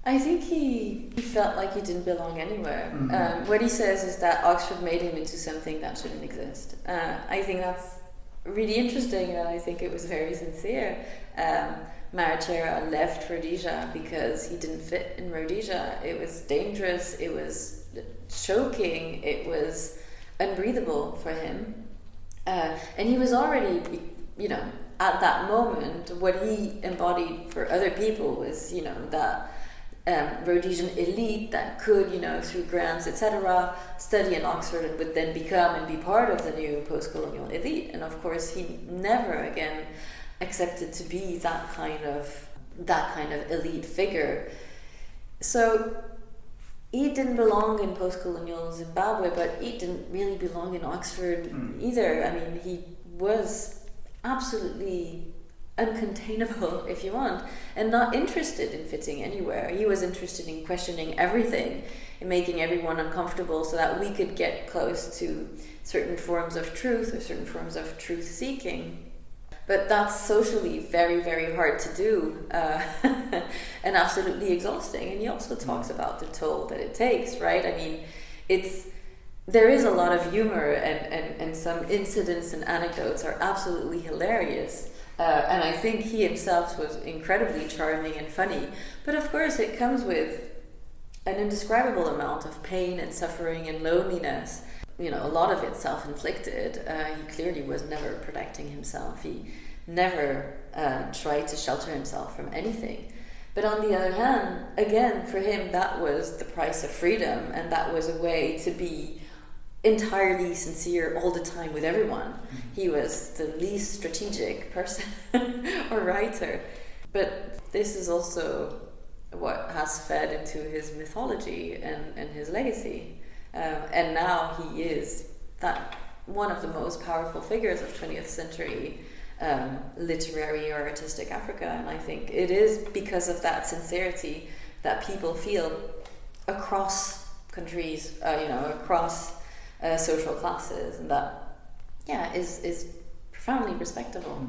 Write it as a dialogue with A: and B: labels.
A: I think he felt like he didn't belong anywhere. What he says is that Oxford made him into something that shouldn't exist. I think that's really interesting, and I think it was very sincere. Marechera left Rhodesia because he didn't fit in Rhodesia. It was dangerous, it was choking, it was unbreathable for him. And he was already, at that moment, what he embodied for other people was, that Rhodesian elite that could, through grants, etc., study in Oxford and would then become and be part of the new post-colonial elite. And of course, he never again accepted to be that kind of elite figure. So he didn't belong in post-colonial Zimbabwe, but he didn't really belong in Oxford either. I mean, he was absolutely uncontainable, if you want, and not interested in fitting anywhere. He was interested in questioning everything and making everyone uncomfortable so that we could get close to certain forms of truth or certain forms of truth seeking. But that's socially very, very hard to do and absolutely exhausting. And he also talks about the toll that it takes, right? I mean, there is a lot of humor, and some incidents and anecdotes are absolutely hilarious. And I think he himself was incredibly charming and funny. But of course it comes with an indescribable amount of pain and suffering and loneliness. A lot of it self-inflicted. He clearly was never protecting himself. He never tried to shelter himself from anything. But on the other hand, again, for him, that was the price of freedom, and that was a way to be entirely sincere all the time with everyone. He was the least strategic person or writer. But this is also what has fed into his mythology and his legacy. And now he is that one of the most powerful figures of 20th century literary or artistic Africa. And I think it is because of that sincerity that people feel across countries, across social classes, and that is profoundly respectable.